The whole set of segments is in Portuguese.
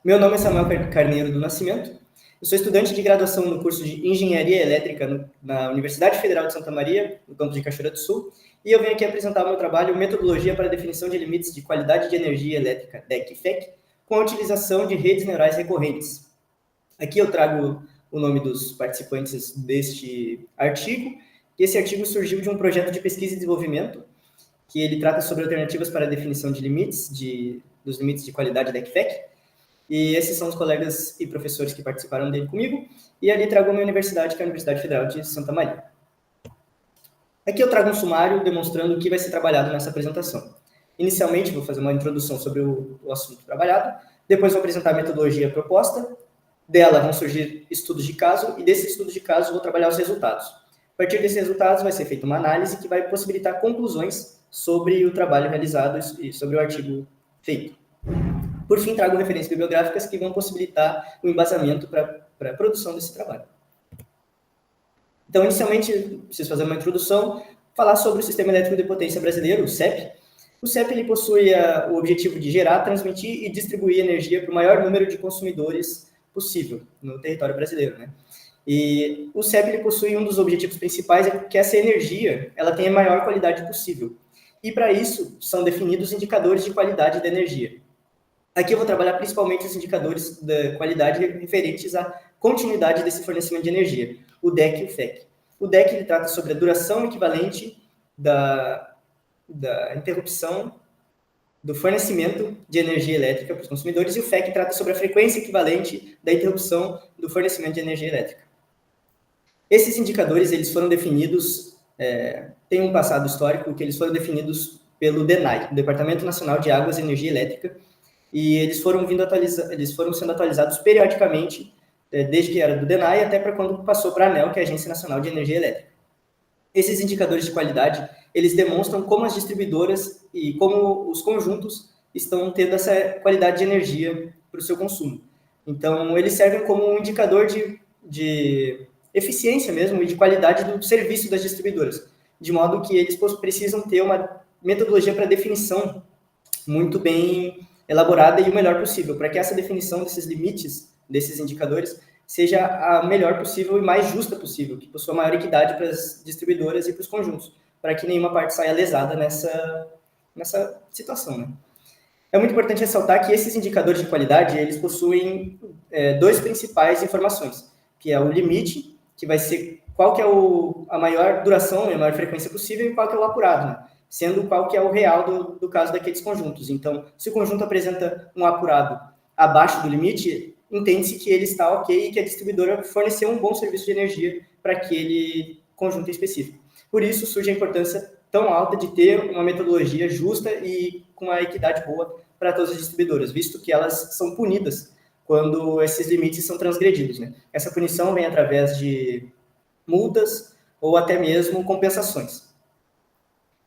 Meu nome é Samuel Carneiro do Nascimento. Eu sou estudante de graduação no curso de Engenharia Elétrica na Universidade Federal de Santa Maria, no campus de Cachoeira do Sul, e eu venho aqui apresentar o meu trabalho Metodologia para a Definição de Limites de Qualidade de Energia Elétrica, DEC e FEC, com a utilização de redes neurais recorrentes. Aqui eu trago o nome dos participantes deste artigo, e esse artigo surgiu de um projeto de pesquisa e desenvolvimento, que ele trata sobre alternativas para a definição de limites, dos limites de qualidade DEC e FEC, e esses são os colegas e professores que participaram dele comigo, e ali trago a minha universidade, que é a Universidade Federal de Santa Maria. Aqui eu trago um sumário demonstrando o que vai ser trabalhado nessa apresentação. Inicialmente, vou fazer uma introdução sobre o assunto trabalhado, depois vou apresentar a metodologia proposta, dela vão surgir estudos de caso, e desses estudos de caso vou trabalhar os resultados. A partir desses resultados vai ser feita uma análise que vai possibilitar conclusões sobre o trabalho realizado e sobre o artigo feito. Por fim, trago referências bibliográficas que vão possibilitar o embasamento para a produção desse trabalho. Então, inicialmente, preciso fazer uma introdução, falar sobre o Sistema Elétrico de Potência Brasileiro, o CEP. O CEP ele possui o objetivo de gerar, transmitir e distribuir energia para o maior número de consumidores possível no território brasileiro, né? E o CEP ele possui um dos objetivos principais é que essa energia ela tenha a maior qualidade possível. E para isso são definidos indicadores de qualidade da energia. Aqui eu vou trabalhar principalmente os indicadores da qualidade referentes à continuidade desse fornecimento de energia, o DEC e o FEC. O DEC ele trata sobre a duração equivalente da interrupção do fornecimento de energia elétrica para os consumidores, e o FEC trata sobre a frequência equivalente da interrupção do fornecimento de energia elétrica. Esses indicadores eles foram definidos, tem um passado histórico, que eles foram definidos pelo DENAI, o Departamento Nacional de Águas e Energia Elétrica, e eles foram sendo atualizados periodicamente, desde que era do DENAI até para quando passou para a ANEEL, que é a Agência Nacional de Energia Elétrica. Esses indicadores de qualidade, eles demonstram como as distribuidoras e como os conjuntos estão tendo essa qualidade de energia para o seu consumo. Então, eles servem como um indicador de eficiência mesmo e de qualidade do serviço das distribuidoras, de modo que eles precisam ter uma metodologia para definição muito bem elaborada e o melhor possível, para que essa definição desses limites, desses indicadores, seja a melhor possível e mais justa possível, que possua maior equidade para as distribuidoras e para os conjuntos, para que nenhuma parte saia lesada nessa situação, né? É muito importante ressaltar que esses indicadores de qualidade, eles possuem dois principais informações, que é o limite, que vai ser qual que é a maior duração e a maior frequência possível, e qual que é o apurado, né? Sendo qual que é o real do caso daqueles conjuntos. Então, se o conjunto apresenta um apurado abaixo do limite, entende-se que ele está ok e que a distribuidora forneceu um bom serviço de energia para aquele conjunto específico. Por isso, surge a importância tão alta de ter uma metodologia justa e com uma equidade boa para todas as distribuidoras, visto que elas são punidas quando esses limites são transgredidos, né? Essa punição vem através de multas ou até mesmo compensações.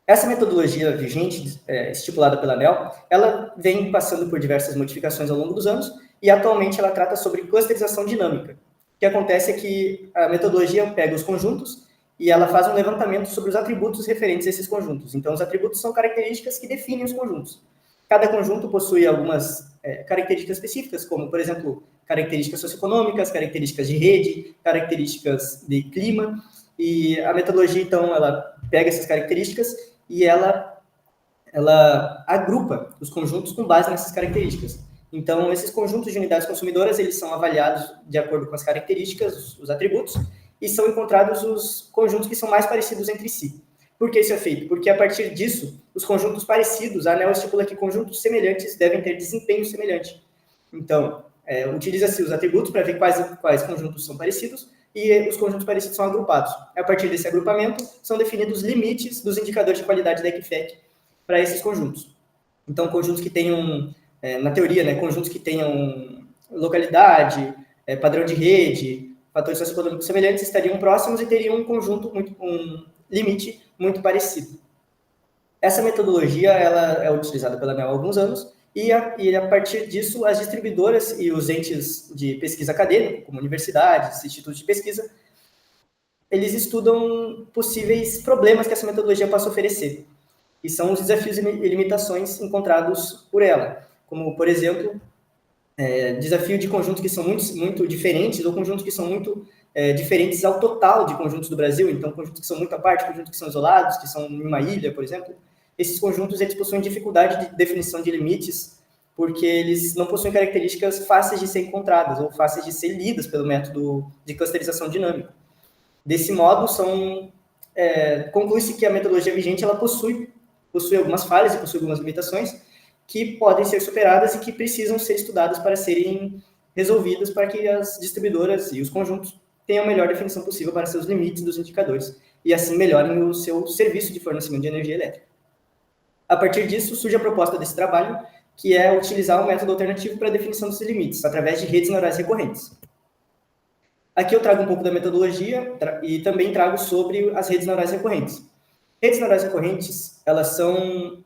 Essa metodologia vigente, estipulada pela ANEEL, ela vem passando por diversas modificações ao longo dos anos e atualmente ela trata sobre clusterização dinâmica. O que acontece é que a metodologia pega os conjuntos e ela faz um levantamento sobre os atributos referentes a esses conjuntos. Então, os atributos são características que definem os conjuntos. Cada conjunto possui algumas características específicas, como, por exemplo, características socioeconômicas, características de rede, características de clima, e a metodologia, então, ela pega essas características e ela agrupa os conjuntos com base nessas características. Então, esses conjuntos de unidades consumidoras, eles são avaliados de acordo com as características, os atributos, e são encontrados os conjuntos que são mais parecidos entre si. Por que isso é feito? Porque, a partir disso, os conjuntos parecidos, a ANEEL estipula que conjuntos semelhantes devem ter desempenho semelhante. Então, utiliza-se os atributos para ver quais conjuntos são parecidos, e os conjuntos parecidos são agrupados. A partir desse agrupamento, são definidos limites dos indicadores de qualidade DEC e FEC para esses conjuntos. Então, conjuntos que tenham, na teoria, né, conjuntos que tenham localidade, padrão de rede, fatores socioeconômicos semelhantes estariam próximos e teriam um limite muito parecido. Essa metodologia ela é utilizada pela ANEEL há alguns anos, e a partir disso, as distribuidoras e os entes de pesquisa acadêmica, como universidades, institutos de pesquisa, eles estudam possíveis problemas que essa metodologia possa oferecer, e são os desafios e limitações encontrados por ela, como, por exemplo, desafio de conjuntos que são muito, muito diferentes, ou conjuntos que são muito diferentes ao total de conjuntos do Brasil, então conjuntos que são muito à parte, conjuntos que são isolados, que são em uma ilha, por exemplo. Esses conjuntos eles possuem dificuldade de definição de limites, porque eles não possuem características fáceis de ser encontradas ou fáceis de ser lidas pelo método de clusterização dinâmica. Desse modo, conclui-se que a metodologia vigente ela possui algumas falhas e possui algumas limitações que podem ser superadas e que precisam ser estudadas para serem resolvidas para que as distribuidoras e os conjuntos tenham a melhor definição possível para seus limites dos indicadores e assim melhorem o seu serviço de fornecimento de energia elétrica. A partir disso, surge a proposta desse trabalho, que é utilizar um método alternativo para a definição desses limites, através de redes neurais recorrentes. Aqui eu trago um pouco da metodologia e também trago sobre as redes neurais recorrentes. Redes neurais recorrentes, elas são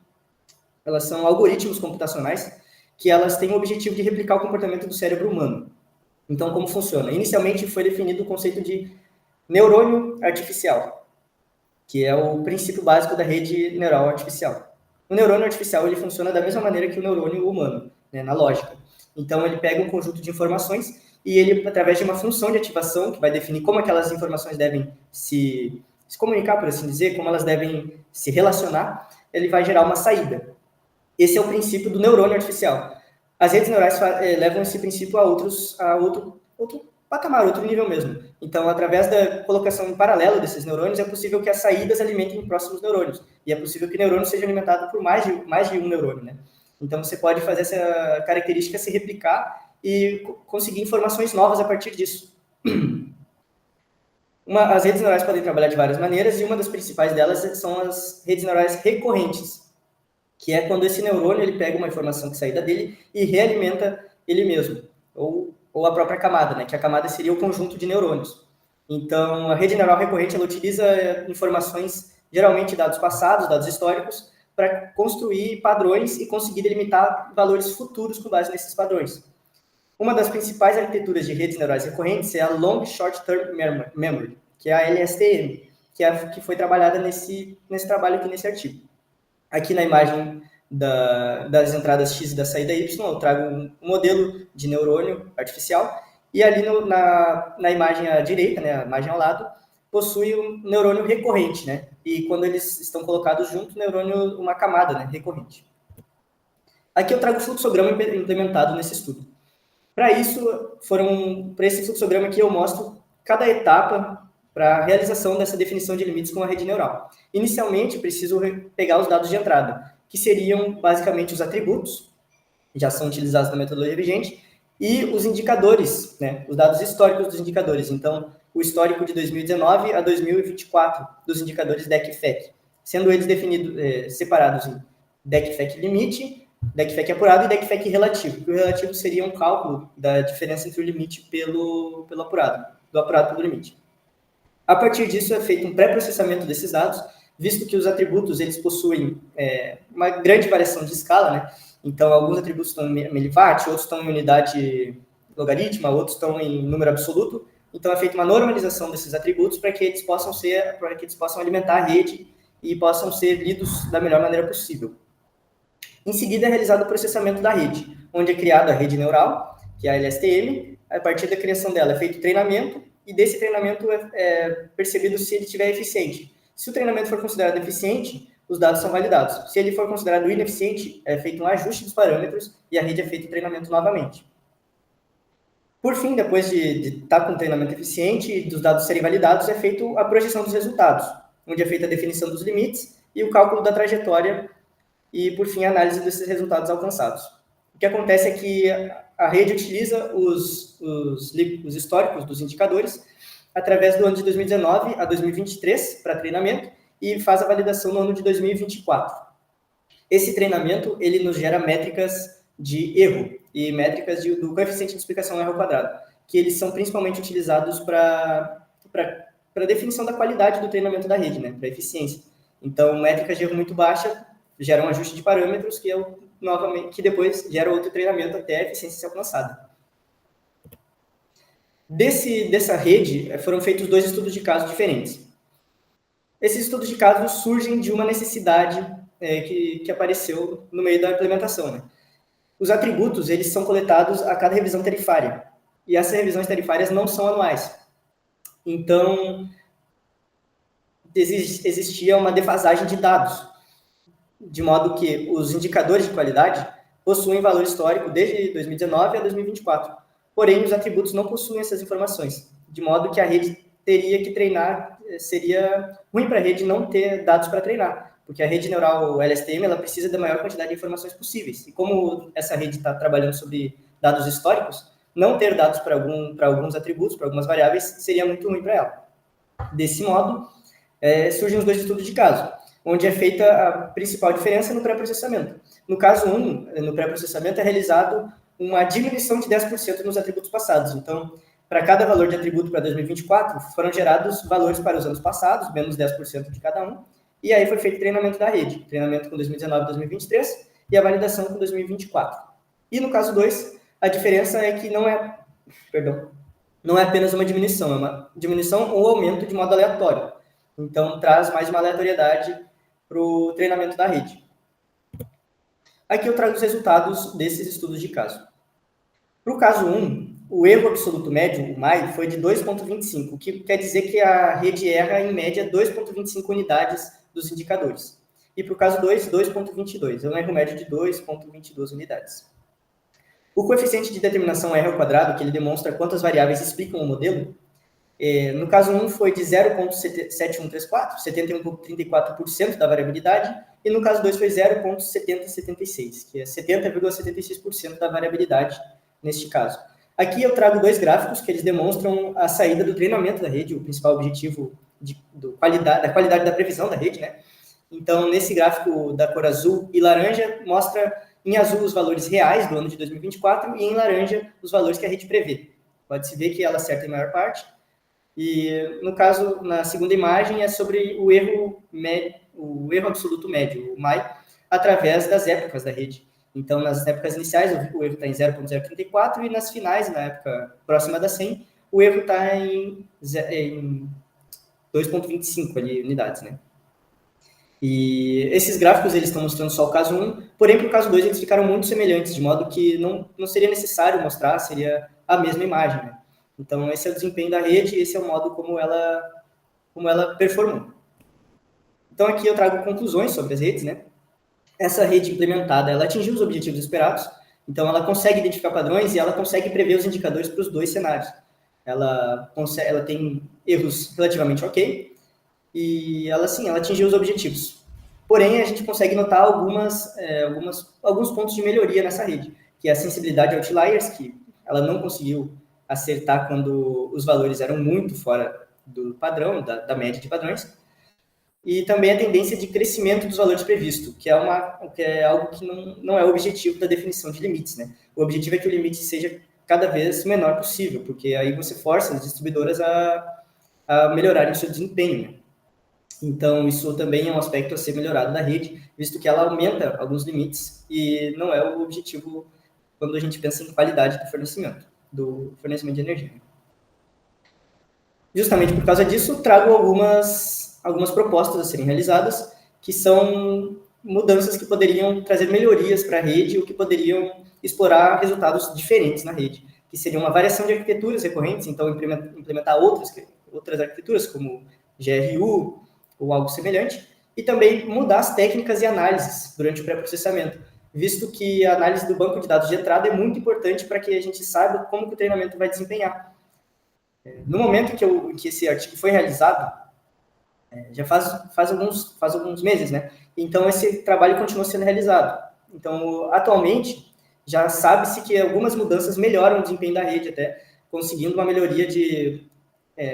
algoritmos computacionais que elas têm o objetivo de replicar o comportamento do cérebro humano. Então, como funciona? Inicialmente foi definido o conceito de neurônio artificial, que é o princípio básico da rede neural artificial. O neurônio artificial ele funciona da mesma maneira que o neurônio humano, né, na lógica. Então, ele pega um conjunto de informações e ele, através de uma função de ativação, que vai definir como aquelas informações devem se comunicar, por assim dizer, como elas devem se relacionar, ele vai gerar uma saída. Esse é o princípio do neurônio artificial. As redes neurais levam esse princípio a outro patamar, outro nível mesmo. Então, através da colocação em paralelo desses neurônios, é possível que as saídas alimentem próximos neurônios. E é possível que o neurônio seja alimentado por mais de um neurônio, né? Então, você pode fazer essa característica se replicar e conseguir informações novas a partir disso. As redes neurais podem trabalhar de várias maneiras, e uma das principais delas são as redes neurais recorrentes, que é quando esse neurônio ele pega uma informação que saída dele e realimenta ele mesmo, ou a própria camada, né? Que a camada seria o conjunto de neurônios. Então, a rede neural recorrente ela utiliza informações, geralmente dados passados, dados históricos, para construir padrões e conseguir delimitar valores futuros com base nesses padrões. Uma das principais arquiteturas de redes neurais recorrentes é a Long Short Term Memory, que é a LSTM, que foi trabalhada nesse trabalho aqui nesse artigo. Aqui na imagem das entradas X e da saída Y, eu trago um modelo de neurônio artificial, e ali na imagem à direita, né, a imagem ao lado, possui um neurônio recorrente, né? E quando eles estão colocados juntos, neurônio, uma camada, né, recorrente. Aqui eu trago o fluxograma implementado nesse estudo. Para esse fluxograma aqui eu mostro cada etapa para a realização dessa definição de limites com a rede neural. Inicialmente, preciso pegar os dados de entrada, que seriam basicamente os atributos, que já são utilizados na metodologia vigente, e os indicadores, né, os dados históricos dos indicadores. Então, o histórico de 2019 a 2024 dos indicadores DEC-FEC, sendo eles separados em DEC-FEC limite, DEC-FEC apurado e DEC-FEC relativo. O relativo seria um cálculo da diferença entre o limite pelo apurado, do apurado pelo limite. A partir disso, é feito um pré-processamento desses dados, visto que os atributos eles possuem uma grande variação de escala, né? Então, alguns atributos estão em miliwatt, outros estão em unidade logarítmica, outros estão em número absoluto. Então, é feita uma normalização desses atributos para que eles possam alimentar a rede e possam ser lidos da melhor maneira possível. Em seguida, é realizado o processamento da rede, onde é criada a rede neural, que é a LSTM. A partir da criação dela, é feito o treinamento, e desse treinamento é percebido se ele estiver eficiente. Se o treinamento for considerado eficiente, os dados são validados. Se ele for considerado ineficiente, é feito um ajuste dos parâmetros e a rede é feito o treinamento novamente. Por fim, depois de estar com o treinamento eficiente e dos dados serem validados, é feita a projeção dos resultados, onde é feita a definição dos limites e o cálculo da trajetória e, por fim, a análise desses resultados alcançados. O que acontece é que a rede utiliza os históricos dos indicadores através do ano de 2019 a 2023 para treinamento e faz a validação no ano de 2024. Esse treinamento ele nos gera métricas de erro e métricas do coeficiente de explicação erro ao quadrado, que eles são principalmente utilizados para definição da qualidade do treinamento da rede, né, para eficiência. Então, métricas de erro muito baixa geram um ajuste de parâmetros que depois gera outro treinamento até a eficiência ser alcançada. Dessa rede, foram feitos 2 estudos de caso diferentes. Esses estudos de caso surgem de uma necessidade que apareceu no meio da implementação, né? Os atributos, eles são coletados a cada revisão tarifária. E essas revisões tarifárias não são anuais. Então, existia uma defasagem de dados, de modo que os indicadores de qualidade possuem valor histórico desde 2019 a 2024. Porém, os atributos não possuem essas informações, de modo que a rede teria que treinar, seria ruim para a rede não ter dados para treinar, porque a rede neural LSTM ela precisa da maior quantidade de informações possíveis. E como essa rede está trabalhando sobre dados históricos, não ter dados para alguns atributos, para algumas variáveis, seria muito ruim para ela. Desse modo, surgem os dois estudos de caso, onde é feita a principal diferença no pré-processamento. No caso 1, no pré-processamento, é realizado uma diminuição de 10% nos atributos passados. Então, para cada valor de atributo para 2024, foram gerados valores para os anos passados, menos 10% de cada um, e aí foi feito o treinamento da rede, treinamento com 2019 e 2023, e a validação com 2024. E no caso 2, a diferença é que não é apenas uma diminuição, é uma diminuição ou aumento de modo aleatório. Então, traz mais uma aleatoriedade para o treinamento da rede. Aqui eu trago os resultados desses estudos de caso. Para o caso 1, o erro absoluto médio, o MAI, foi de 2,25, o que quer dizer que a rede erra, em média, 2,25 unidades dos indicadores. E para o caso 2, 2,22, é um erro médio de 2,22 unidades. O coeficiente de determinação R ao quadrado, que ele demonstra quantas variáveis explicam o modelo, no caso 1 foi de 0,7134, 71,34% da variabilidade, e no caso 2 foi 0,7076, que é 70,76% da variabilidade neste caso. Aqui eu trago dois gráficos que eles demonstram a saída do treinamento da rede, o principal objetivo da qualidade da previsão da rede, né? Então, nesse gráfico da cor azul e laranja, mostra em azul os valores reais do ano de 2024 e em laranja os valores que a rede prevê. Pode-se ver que ela acerta em maior parte. E, no caso, na segunda imagem, é sobre o erro absoluto médio, o MAI, através das épocas da rede. Então, nas épocas iniciais, o erro está em 0,034 e nas finais, na época próxima da 100, o erro está em 2,25 ali, unidades, né? E esses gráficos, eles estão mostrando só o caso 1, porém, para o caso 2, eles ficaram muito semelhantes, de modo que não seria necessário mostrar, seria a mesma imagem, né? Então, esse é o desempenho da rede e esse é o modo como ela performou. Então, aqui eu trago conclusões sobre as redes, né? Essa rede implementada, ela atingiu os objetivos esperados, então ela consegue identificar padrões e ela consegue prever os indicadores para os dois cenários. Ela tem erros relativamente ok, e ela atingiu os objetivos. Porém, a gente consegue notar alguns pontos de melhoria nessa rede, que é a sensibilidade a outliers, que ela não conseguiu acertar quando os valores eram muito fora do padrão, da média de padrões, e também a tendência de crescimento dos valores previstos, que é algo que não é o objetivo da definição de limites, né? O objetivo é que o limite seja cada vez menor possível, porque aí você força as distribuidoras a melhorarem o seu desempenho, né? Então, isso também é um aspecto a ser melhorado da rede, visto que ela aumenta alguns limites e não é o objetivo quando a gente pensa em qualidade do fornecimento de energia. Justamente por causa disso, trago algumas propostas a serem realizadas, que são mudanças que poderiam trazer melhorias para a rede ou que poderiam explorar resultados diferentes na rede, que seria uma variação de arquiteturas recorrentes, então implementar outras arquiteturas, como GRU ou algo semelhante, e também mudar as técnicas e análises durante o pré-processamento, visto que a análise do banco de dados de entrada é muito importante para que a gente saiba como que o treinamento vai desempenhar. No momento que esse artigo foi realizado, já faz alguns meses, né? Então, esse trabalho continua sendo realizado. Então, atualmente, já sabe-se que algumas mudanças melhoram o desempenho da rede, até conseguindo uma melhoria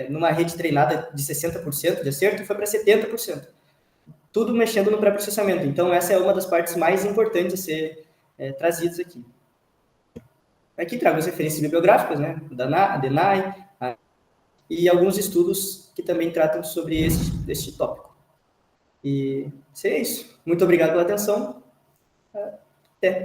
numa rede treinada de 60% de acerto, foi para 70%. Tudo mexendo no pré-processamento. Então, essa é uma das partes mais importantes a ser trazidas aqui. Aqui trago as referências bibliográficas, né? Da DENAI, e alguns estudos que também tratam sobre este tópico. E seria isso. Muito obrigado pela atenção. Até.